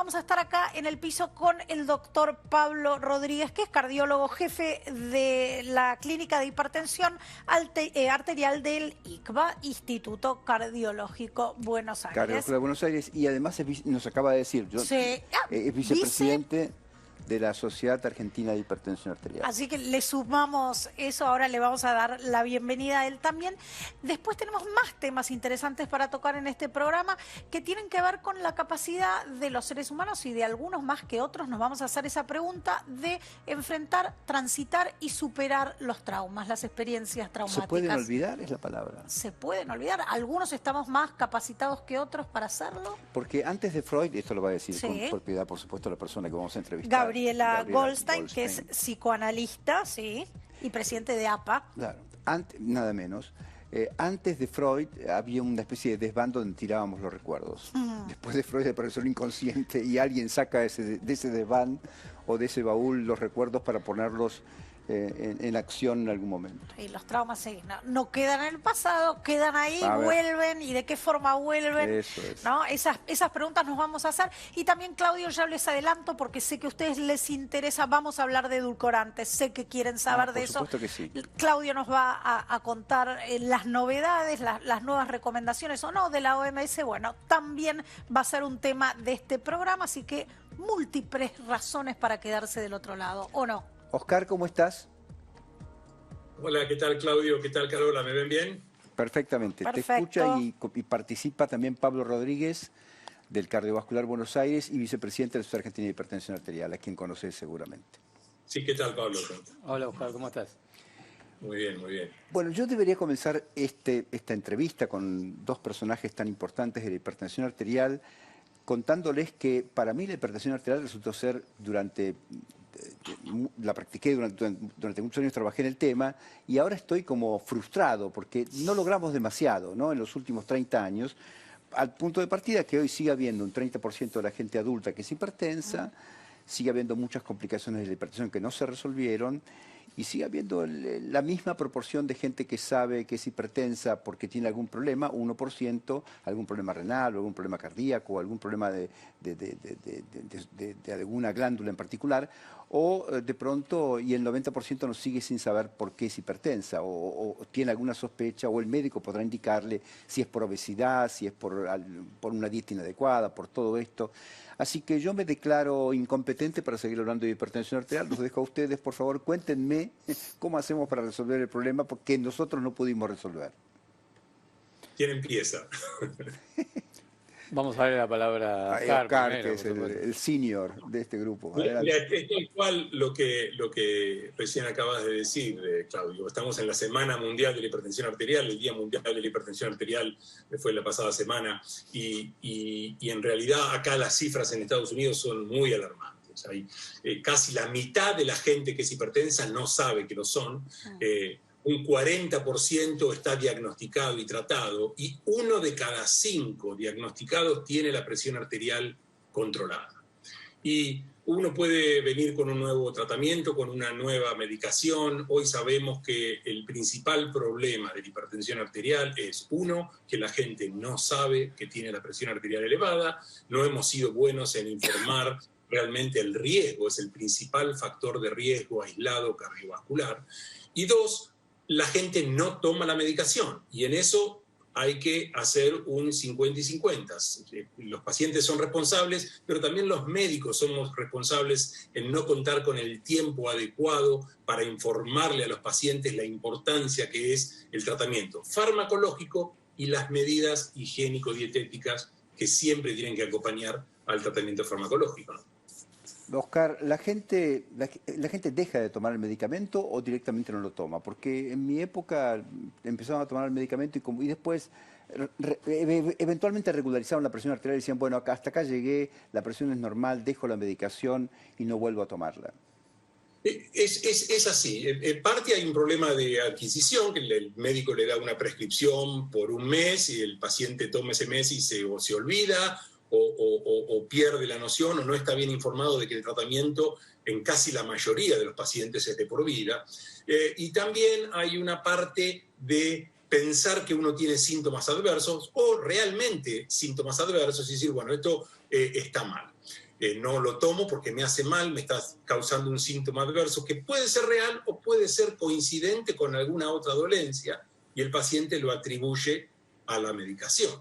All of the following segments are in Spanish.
vamos a estar acá en el piso con el doctor Pablo Rodríguez, que es cardiólogo, jefe de la Clínica de Hipertensión Arterial del ICBA, Instituto Cardiológico Buenos Aires. Cardiológico de Buenos Aires, y además nos acaba de decir, es vicepresidente de la Sociedad Argentina de Hipertensión Arterial. Así que le sumamos eso, ahora le vamos a dar la bienvenida a él también. Después tenemos más temas interesantes para tocar en este programa que tienen que ver con la capacidad de los seres humanos y de algunos más que otros. Nos vamos a hacer esa pregunta de enfrentar, transitar y superar los traumas, las experiencias traumáticas. ¿Se pueden olvidar? Es la palabra. ¿Se pueden olvidar? ¿Algunos estamos más capacitados que otros para hacerlo? Porque antes de Freud, esto lo va a decir con propiedad, por supuesto, la persona que vamos a entrevistar. Gabriela Goldstein, que es psicoanalista, y presidente de APA. Claro, nada menos. Antes de Freud había una especie de desván donde tirábamos los recuerdos. Después de Freud apareció el inconsciente y alguien saca de ese desván o de ese baúl los recuerdos para ponerlos en acción en algún momento. Y los traumas no quedan en el pasado, quedan ahí, vuelven, y de qué forma vuelven. Eso es. ¿No? Esas preguntas nos vamos a hacer. Y también, Claudio, ya les adelanto, porque sé que a ustedes les interesa, vamos a hablar de edulcorantes, sé que quieren saber de eso. Por supuesto que sí. Claudio nos va a contar las novedades, las nuevas recomendaciones o no de la OMS. Bueno, también va a ser un tema de este programa, así que múltiples razones para quedarse del otro lado, ¿o no? Oscar, ¿cómo estás? Hola, ¿qué tal, Claudio? ¿Qué tal, Carola? ¿Me ven bien? Perfectamente. Perfecto. Te escucha y participa también Pablo Rodríguez, del Cardiovascular Buenos Aires y vicepresidente de la Sociedad Argentina de Hipertensión Arterial, a quien conoces seguramente. Sí, ¿qué tal, Pablo? Hola, Oscar, ¿cómo estás? Muy bien, muy bien. Bueno, yo debería comenzar esta entrevista con dos personajes tan importantes de la hipertensión arterial, contándoles que para mí la hipertensión arterial resultó ser la practiqué durante muchos años, trabajé en el tema y ahora estoy como frustrado porque no logramos demasiado, ¿no? En los últimos 30 años, al punto de partida que hoy sigue habiendo un 30% de la gente adulta que es hipertensa, sigue habiendo muchas complicaciones de la hipertensión que no se resolvieron y sigue habiendo la misma proporción de gente que sabe que es hipertensa porque tiene algún problema, 1%, algún problema renal o algún problema cardíaco o algún problema de alguna glándula en particular, o de pronto, y el 90% no sigue sin saber por qué es hipertensa o tiene alguna sospecha, o el médico podrá indicarle si es por obesidad, si es por una dieta inadecuada, por todo esto. Así que yo me declaro incompetente para seguir hablando de hipertensión arterial. Los dejo a ustedes, por favor, cuéntenme cómo hacemos para resolver el problema porque nosotros no pudimos resolver. ¿Quién empieza? Vamos a darle la palabra a Oscar, que es el senior de este grupo. Mira, es tal cual lo que recién acabas de decir, Claudio. Estamos en la Semana Mundial de la Hipertensión Arterial, el Día Mundial de la Hipertensión Arterial fue la pasada semana, y en realidad acá las cifras en Estados Unidos son muy alarmantes. Hay casi la mitad de la gente que es hipertensa no sabe que lo son. Un 40% está diagnosticado y tratado, y 1 de cada 5 diagnosticados tiene la presión arterial controlada. Y uno puede venir con un nuevo tratamiento, con una nueva medicación. Hoy sabemos que el principal problema de la hipertensión arterial es, uno, que la gente no sabe que tiene la presión arterial elevada, no hemos sido buenos en informar realmente el riesgo, es el principal factor de riesgo aislado cardiovascular. Y dos, la gente no toma la medicación, y en eso hay que hacer un 50 y 50. Los pacientes son responsables, pero también los médicos somos responsables en no contar con el tiempo adecuado para informarle a los pacientes la importancia que es el tratamiento farmacológico y las medidas higiénico-dietéticas que siempre tienen que acompañar al tratamiento farmacológico, ¿no? Oscar, ¿la gente deja de tomar el medicamento o directamente no lo toma? Porque en mi época empezaban a tomar el medicamento y después eventualmente regularizaron la presión arterial y decían, bueno, hasta acá llegué, la presión es normal, dejo la medicación y no vuelvo a tomarla. Es así. En parte hay un problema de adquisición, que el médico le da una prescripción por un mes y el paciente toma ese mes y se olvida, o pierde la noción o no está bien informado de que el tratamiento en casi la mayoría de los pacientes es de por vida. Y también hay una parte de pensar que uno tiene síntomas adversos o realmente síntomas adversos y decir, bueno, esto está mal. no lo tomo porque me hace mal, me está causando un síntoma adverso que puede ser real o puede ser coincidente con alguna otra dolencia y el paciente lo atribuye a la medicación.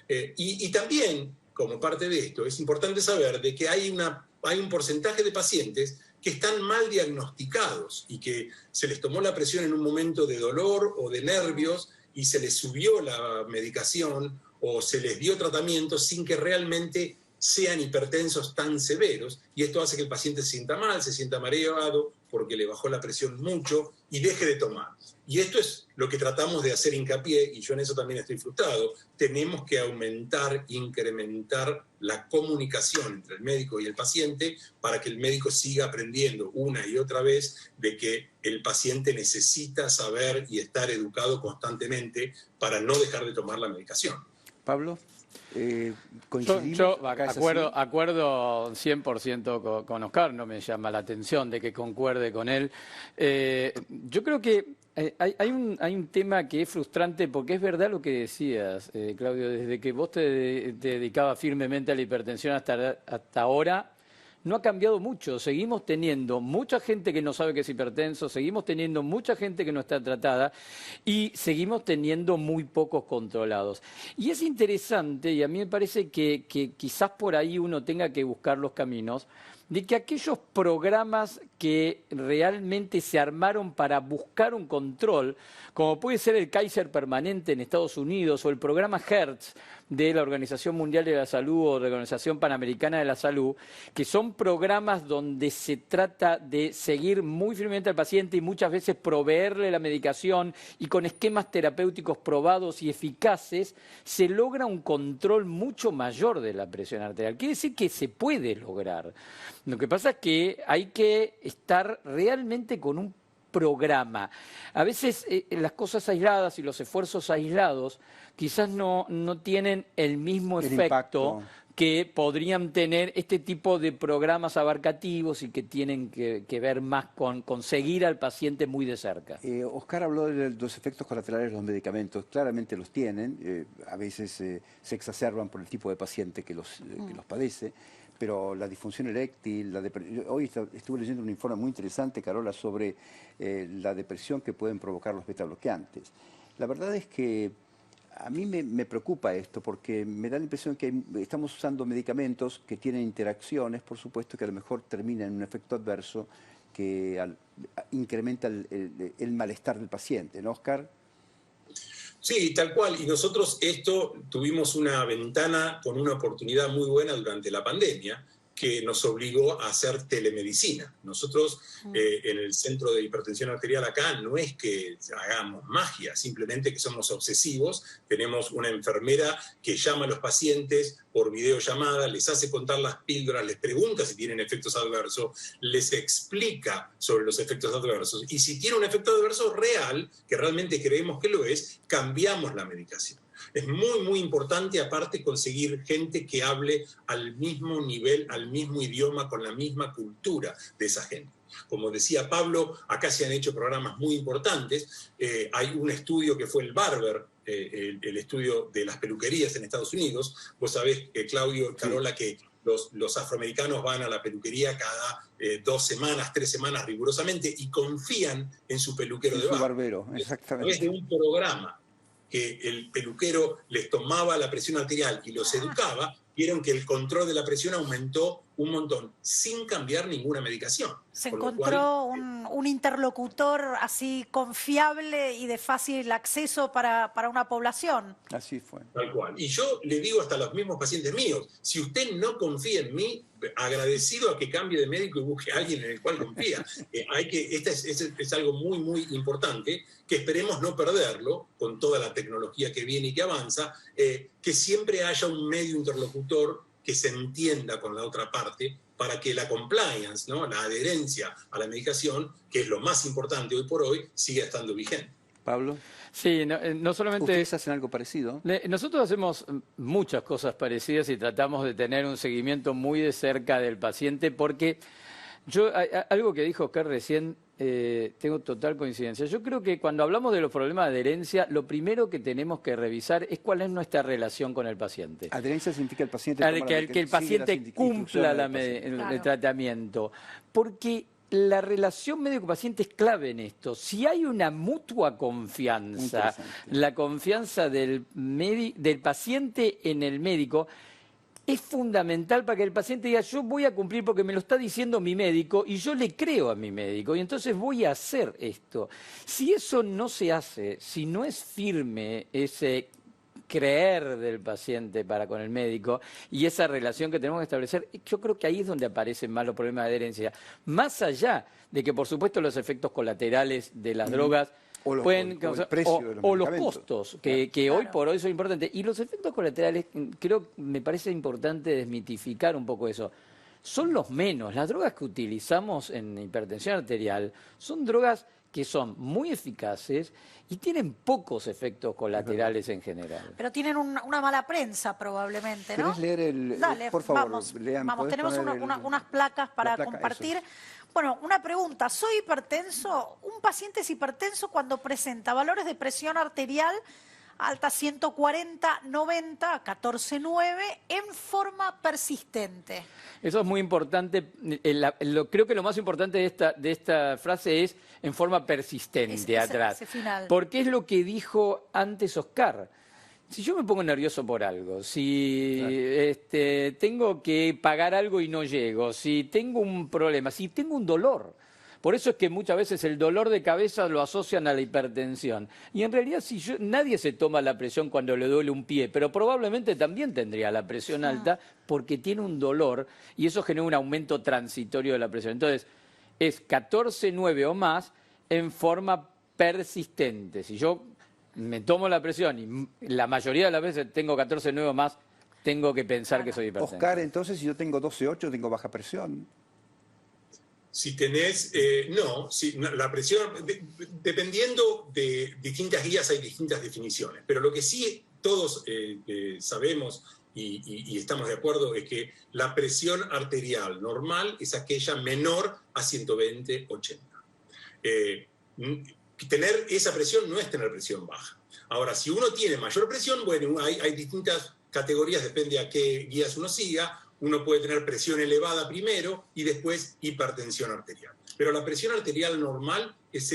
Y también, como parte de esto, es importante saber de que hay un porcentaje de pacientes que están mal diagnosticados y que se les tomó la presión en un momento de dolor o de nervios y se les subió la medicación o se les dio tratamiento sin que realmente sean hipertensos tan severos, y esto hace que el paciente se sienta mal, se sienta mareado porque le bajó la presión mucho y deje de tomar. Y esto es lo que tratamos de hacer hincapié, y yo en eso también estoy frustrado. Tenemos que aumentar, incrementar la comunicación entre el médico y el paciente para que el médico siga aprendiendo una y otra vez de que el paciente necesita saber y estar educado constantemente para no dejar de tomar la medicación. Pablo, coincidimos. Yo acuerdo 100% con Oscar, no me llama la atención de que concuerde con él. Yo creo que hay un tema que es frustrante, porque es verdad lo que decías, Claudio, desde que vos te dedicabas firmemente a la hipertensión hasta ahora, no ha cambiado mucho. Seguimos teniendo mucha gente que no sabe que es hipertenso, seguimos teniendo mucha gente que no está tratada y seguimos teniendo muy pocos controlados. Y es interesante, y a mí me parece que quizás por ahí uno tenga que buscar los caminos, de que aquellos programas que realmente se armaron para buscar un control, como puede ser el Kaiser Permanente en Estados Unidos o el programa HERTZ de la Organización Mundial de la Salud o de la Organización Panamericana de la Salud, que son programas donde se trata de seguir muy firmemente al paciente y muchas veces proveerle la medicación, y con esquemas terapéuticos probados y eficaces se logra un control mucho mayor de la presión arterial. Quiere decir que se puede lograr. Lo que pasa es que hay que estar realmente con un programa. A veces las cosas aisladas y los esfuerzos aislados quizás no tienen el mismo efecto que podrían tener este tipo de programas abarcativos y que tienen que ver más con seguir al paciente muy de cerca. Oscar habló de los efectos colaterales de los medicamentos. Claramente los tienen, a veces se exacerban por el tipo de paciente que los padece, pero la disfunción eréctil, hoy estuve leyendo un informe muy interesante, Carola, sobre la depresión que pueden provocar los betabloqueantes. La verdad es que a mí me preocupa esto, porque me da la impresión que estamos usando medicamentos que tienen interacciones, por supuesto, que a lo mejor terminan en un efecto adverso que incrementa el malestar del paciente, ¿no, Oscar? Sí, tal cual. Y nosotros tuvimos una ventana con una oportunidad muy buena durante la pandemia, que nos obligó a hacer telemedicina. Nosotros en el Centro de Hipertensión Arterial acá no es que hagamos magia, simplemente que somos obsesivos. Tenemos una enfermera que llama a los pacientes por videollamada, les hace contar las píldoras, les pregunta si tienen efectos adversos, les explica sobre los efectos adversos, y si tiene un efecto adverso real, que realmente creemos que lo es, cambiamos la medicación. Es muy, muy importante, aparte, conseguir gente que hable al mismo nivel, al mismo idioma, con la misma cultura de esa gente. Como decía Pablo, acá se han hecho programas muy importantes. Hay un estudio que fue el Barber, el estudio de las peluquerías en Estados Unidos. Vos sabés, Claudio, Carola, que los afroamericanos van a la peluquería cada 2 semanas, 3 semanas rigurosamente, y confían en su peluquero de barbero. Exactamente. Es de un programa que el peluquero les tomaba la presión arterial y los educaba, vieron que el control de la presión aumentó un montón, sin cambiar ninguna medicación. Se encontró un interlocutor así confiable y de fácil acceso para una población. Así fue. Tal cual. Y yo le digo hasta a los mismos pacientes míos, si usted no confía en mí, agradecido a que cambie de médico y busque a alguien en el cual confía. Es algo muy, muy importante, que esperemos no perderlo con toda la tecnología que viene y que avanza, que siempre haya un medio interlocutor que se entienda con la otra parte, para que la compliance, ¿no?, la adherencia a la medicación, que es lo más importante hoy por hoy, siga estando vigente. Pablo. Sí, no solamente... ¿Ustedes hacen algo parecido? Nosotros hacemos muchas cosas parecidas y tratamos de tener un seguimiento muy de cerca del paciente, porque algo que dijo Oscar recién tengo total coincidencia. Yo creo que cuando hablamos de los problemas de adherencia, lo primero que tenemos que revisar es cuál es nuestra relación con el paciente. Adherencia significa el paciente que el paciente cumpla el tratamiento. Porque la relación médico-paciente es clave en esto. Si hay una mutua confianza, la confianza del paciente en el médico, es fundamental para que el paciente diga, yo voy a cumplir porque me lo está diciendo mi médico y yo le creo a mi médico y entonces voy a hacer esto. Si eso no se hace, si no es firme ese creer del paciente para con el médico y esa relación que tenemos que establecer, yo creo que ahí es donde aparecen más los problemas de adherencia. Más allá de que, por supuesto, los efectos colaterales de las drogas o los costos, que hoy por hoy son importantes. Y los efectos colaterales, me parece importante desmitificar un poco eso. Son los menos. Las drogas que utilizamos en hipertensión arterial son drogas que son muy eficaces y tienen pocos efectos colaterales en general. Pero tienen una mala prensa probablemente, ¿no? ¿Querés leer el...? Dale, por favor, vamos, lean, tenemos unas placas para compartir. Eso. Bueno, una pregunta. ¿Soy hipertenso? ¿Un paciente es hipertenso cuando presenta valores de presión arterial alta 140, 90, 14, 9 en forma persistente? Eso es muy importante. Creo que lo más importante de esta frase es en forma persistente atrás. Ese final. Porque es lo que dijo antes Oscar. Si yo me pongo nervioso por algo, si tengo que pagar algo y no llego, si tengo un problema, si tengo un dolor. Por eso es que muchas veces el dolor de cabeza lo asocian a la hipertensión. Y en realidad nadie se toma la presión cuando le duele un pie, pero probablemente también tendría la presión alta porque tiene un dolor y eso genera un aumento transitorio de la presión. Entonces, es 14,9 o más en forma persistente. Si yo me tomo la presión y la mayoría de las veces tengo 14,9 o más, tengo que pensar que soy hipertenso. Oscar, entonces, si yo tengo 12,8, tengo baja presión. Si tenés, la presión, dependiendo de distintas guías hay distintas definiciones, pero lo que sí todos sabemos y estamos de acuerdo es que la presión arterial normal es aquella menor a 120/80. Tener esa presión no es tener presión baja. Ahora, si uno tiene mayor presión, bueno, hay distintas categorías, depende a qué guías uno siga. Uno puede tener presión elevada primero y después hipertensión arterial. Pero la presión arterial normal es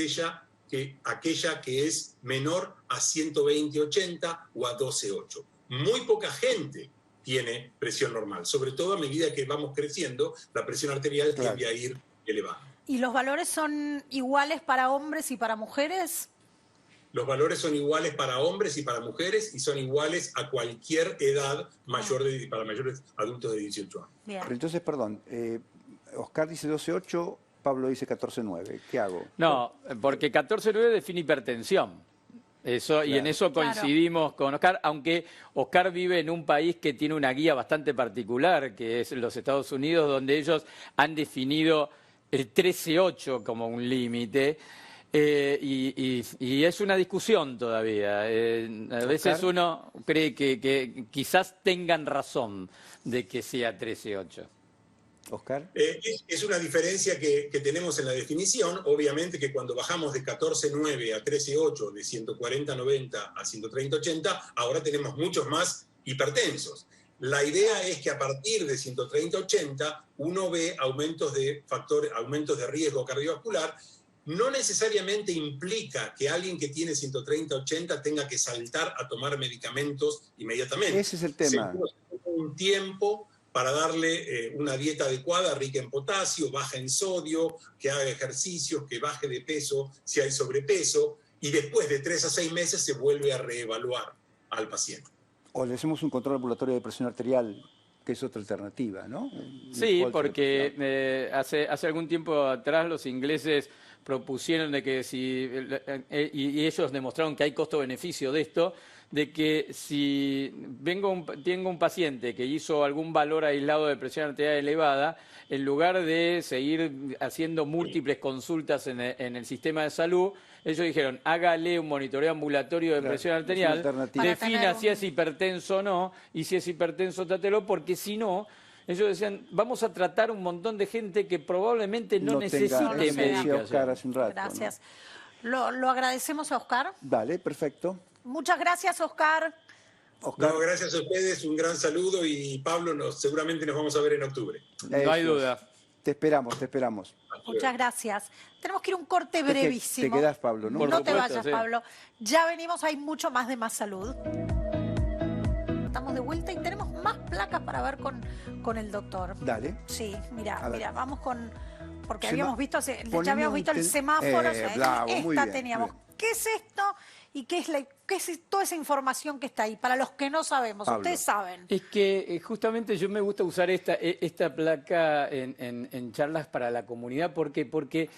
aquella que es menor a 120/80 o a 12,8. Muy poca gente tiene presión normal, sobre todo a medida que vamos creciendo, la presión arterial tiende a ir elevando. ¿Y los valores son iguales para hombres y para mujeres? Los valores son iguales para hombres y para mujeres y son iguales a cualquier edad para mayores adultos de 18 años. Bien. Pero entonces, perdón, Oscar dice 12,8, Pablo dice 14,9. ¿Qué hago? No, porque 14,9 define hipertensión. Y en eso coincidimos con Oscar, aunque Oscar vive en un país que tiene una guía bastante particular, que es los Estados Unidos, donde ellos han definido el 13,8 como un límite. Y es una discusión todavía. A veces uno cree que quizás tengan razón de que sea 13,8. Oscar. Es una diferencia que tenemos en la definición. Obviamente que cuando bajamos de 14,9 a 13,8, de 140/90 a 130/80, ahora tenemos muchos más hipertensos. La idea es que a partir de 130/80 uno ve aumentos de riesgo cardiovascular. No necesariamente implica que alguien que tiene 130/80 tenga que saltar a tomar medicamentos inmediatamente. Ese es el tema. Un tiempo para darle una dieta adecuada, rica en potasio, baja en sodio, que haga ejercicios, que baje de peso si hay sobrepeso, y después de 3 a 6 meses se vuelve a reevaluar al paciente. O le hacemos un control ambulatorio de presión arterial, que es otra alternativa, ¿no? Sí, porque hace algún tiempo atrás los ingleses propusieron de que y ellos demostraron que hay costo-beneficio de esto, de que si tengo un paciente que hizo algún valor aislado de presión arterial elevada, en lugar de seguir haciendo múltiples consultas en el sistema de salud, ellos dijeron, hágale un monitoreo ambulatorio de presión arterial, defina si es hipertenso o no, y si es hipertenso, trátelo, porque si no, ellos decían, vamos a tratar un montón de gente que probablemente no necesite medicación. Oscar hace un rato, gracias. ¿No? Lo agradecemos a Oscar. Dale, perfecto. Muchas gracias, Oscar. No, gracias a ustedes, un gran saludo y Pablo, seguramente nos vamos a ver en octubre. No hay duda. Te esperamos, te esperamos. Muchas gracias. Tenemos que ir a un corte brevísimo. Te quedás, Pablo, ¿no? No te vayas, Pablo. Ya venimos, hay mucho más de Más Salud. Estamos de vuelta y tenemos más placas para ver con el doctor. Dale. Sí, mira, vamos con... Porque ya habíamos visto el semáforo. Bravo, teníamos. Muy bien. ¿Qué es esto? ¿Y qué es toda esa información que está ahí? Para los que no sabemos, Pablo. ustedes saben. Es que justamente yo me gusta usar esta placa en charlas para la comunidad. ¿Por qué? Porque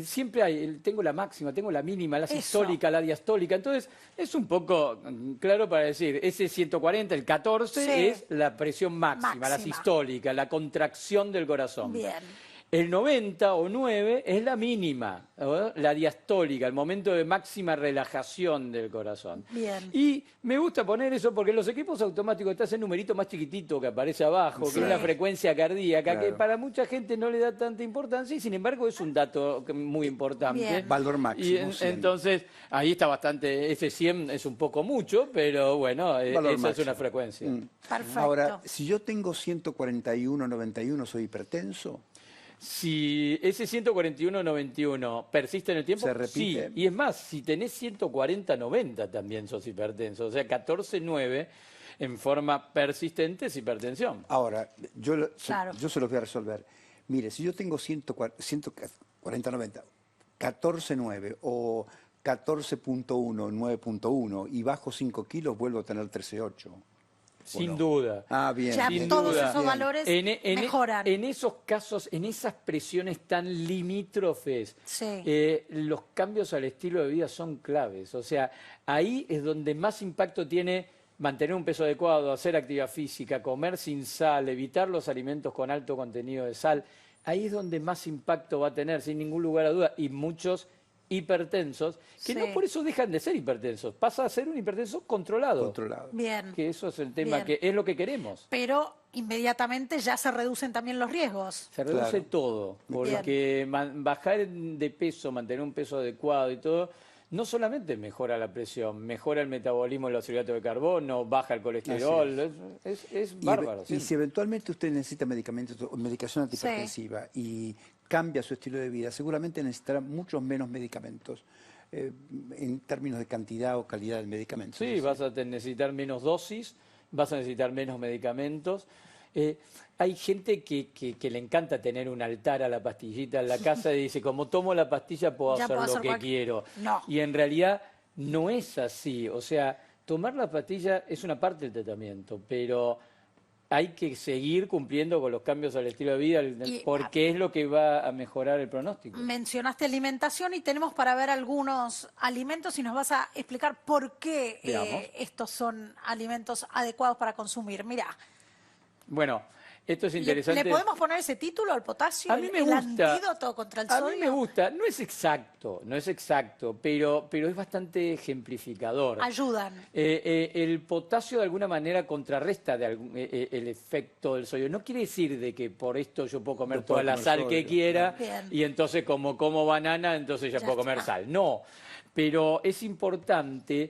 siempre tengo la máxima, tengo la mínima, la sistólica, la diastólica. Entonces es un poco claro para decir, ese 140, el 14 es la presión máxima, la sistólica, la contracción del corazón. Bien. El 90 o 9 es la mínima, ¿no? La diastólica, el momento de máxima relajación del corazón. Bien. Y me gusta poner eso porque en los equipos automáticos está ese numerito más chiquitito que aparece abajo, que es la frecuencia cardíaca, que para mucha gente no le da tanta importancia y sin embargo es un dato muy importante. Bien. Valor máximo. Y entonces ahí está bastante, ese 100 es un poco mucho, pero bueno, esa es una frecuencia. Perfecto. Ahora, si yo tengo 141/91, ¿soy hipertenso? Si ese 141/91 persiste en el tiempo, ¿Se repite? sí. Y es más, si tenés 140/90 también sos hipertenso. O sea, 14/9 en forma persistente es hipertensión. Ahora, yo se los voy a resolver. Mire, si yo tengo 140/90, 14/9 o 14.1, 9.1 y bajo 5 kilos, vuelvo a tener 13.8. Sin duda. Ah, bien. Ya bien. todos Bien. esos valores mejoran. En esos casos, en esas presiones tan limítrofes, los cambios al estilo de vida son claves. O sea, ahí es donde más impacto tiene mantener un peso adecuado, hacer actividad física, comer sin sal, evitar los alimentos con alto contenido de sal. Ahí es donde más impacto va a tener, sin ningún lugar a duda. Y muchos hipertensos, que no por eso dejan de ser hipertensos, pasa a ser un hipertenso controlado. Bien. Que eso es el tema, que es lo que queremos. Pero inmediatamente ya se reducen también los riesgos. Se reduce todo, porque bajar de peso, mantener un peso adecuado y todo, no solamente mejora la presión, mejora el metabolismo de los hidratos de carbono, baja el colesterol, es bárbaro. Y si eventualmente usted necesita medicación antihipertensiva y cambia su estilo de vida, seguramente necesitará muchos menos medicamentos en términos de cantidad o calidad del medicamento. Sí, vas a necesitar menos dosis, vas a necesitar menos medicamentos. Hay gente que le encanta tener un altar a la pastillita en la casa y dice, como tomo la pastilla puedo hacer lo que quiero. No. Y en realidad no es así. O sea, tomar la pastilla es una parte del tratamiento, pero hay que seguir cumpliendo con los cambios al estilo de vida porque es lo que va a mejorar el pronóstico. Mencionaste alimentación y tenemos para ver algunos alimentos y nos vas a explicar por qué estos son alimentos adecuados para consumir. Mirá. Bueno, esto es interesante. ¿Le podemos poner ese título al potasio? A mí me gusta. ¿El antídoto contra el sodio? A mí me gusta. No es exacto, pero es bastante ejemplificador. Ayudan. El potasio de alguna manera contrarresta el efecto del sodio. No quiere decir de que por esto yo puedo comer toda la sal que quiera y entonces como banana, entonces ya puedo comer sal. No, pero es importante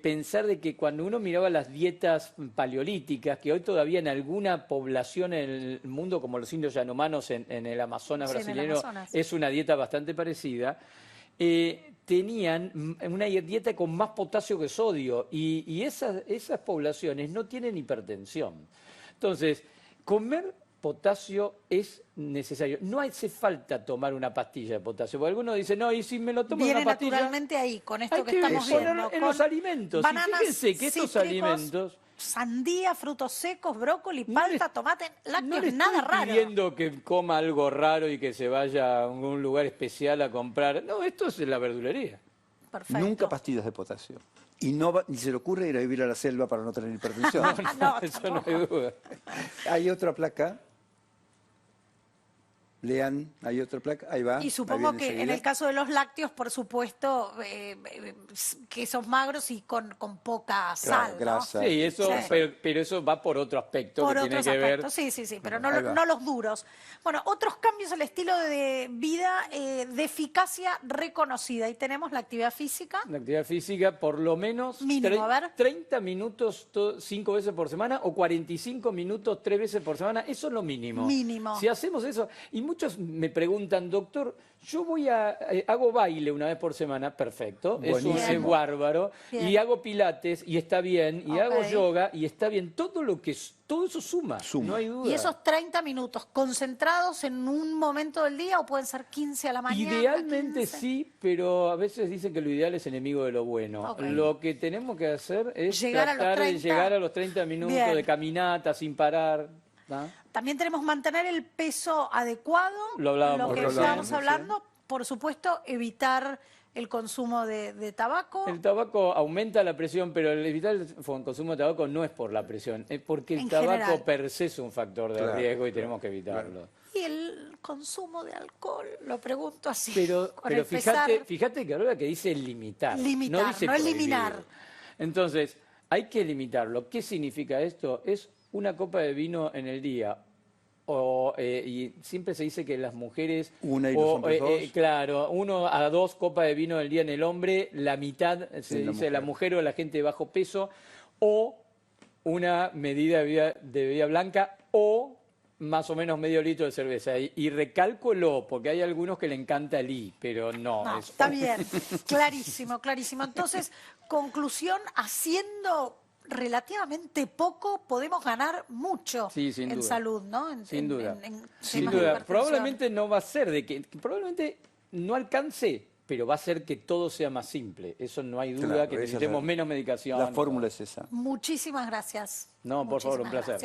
pensar de que cuando uno miraba las dietas paleolíticas, que hoy todavía en alguna población en el mundo, como los indios yanomanos en el Amazonas brasileño, es una dieta bastante parecida, tenían una dieta con más potasio que sodio y esas poblaciones no tienen hipertensión. Entonces, comer potasio es necesario. No hace falta tomar una pastilla de potasio. Porque algunos dicen, no, y si me lo tomo una pastilla... Viene naturalmente ahí, con esto que estamos viendo. En los alimentos. Bananas, y fíjense que estos alimentos... Sandía, frutos secos, brócoli, palta, tomate, lácteos, no nada raro. No pidiendo que coma algo raro y que se vaya a un lugar especial a comprar. No, esto es la verdulería. Perfecto. Nunca pastillas de potasio. Y ni se le ocurre ir a vivir a la selva para no tener hipertensión. No, eso no hay duda. Hay otra placa. Lean, hay otra placa, ahí va. Y supongo que en el caso de los lácteos, por supuesto, quesos magros y con poca sal, ¿no? grasa. Sí, eso, sí. Pero eso va por otro aspecto por que tiene que ver. Sí, pero no los duros. Bueno, otros cambios al estilo de vida de eficacia reconocida. Ahí tenemos la actividad física. La actividad física, por lo menos mínimo, a ver. 30 minutos 5 veces por semana o 45 minutos 3 veces por semana. Eso es lo mínimo. Mínimo. Si hacemos eso, y muchos me preguntan, doctor, yo hago baile una vez por semana, perfecto, es bárbaro, bien. Y hago pilates y está bien, y hago yoga y está bien, todo eso suma, no hay duda. ¿Y esos 30 minutos concentrados en un momento del día o pueden ser 15 a la mañana? Idealmente 15? Sí, pero a veces dicen que lo ideal es enemigo de lo bueno. Lo que tenemos que hacer es tratar de llegar a los 30 minutos bien. De caminata sin parar. ¿Ah? También tenemos que mantener el peso adecuado, lo que estábamos hablando, por supuesto, evitar el consumo de tabaco. El tabaco aumenta la presión, pero evitar el consumo de tabaco no es por la presión, es porque el tabaco per se es un factor de riesgo y tenemos que evitarlo. Y el consumo de alcohol, lo pregunto así. Pero fíjate que ahora que dice limitar, no dice no eliminar. Entonces, hay que limitarlo. ¿Qué significa esto? Es una copa de vino en el día. Y siempre se dice que las mujeres... Una y los hombres dos. Claro, 1 a 2 copas de vino al día en el hombre, la mitad se dice la mujer o la gente de bajo peso, o una medida de bebida blanca, o más o menos medio litro de cerveza. Y recálculo, porque hay algunos que le encanta el I, pero no. Está bien, clarísimo. Entonces, conclusión, haciendo relativamente poco podemos ganar mucho en salud, ¿no? Sin duda. Sin duda. Probablemente no va a ser probablemente no alcance, pero va a ser que todo sea más simple. Eso no hay duda, que necesitemos menos medicación. La fórmula es esa. Muchísimas gracias. No, por favor, un placer.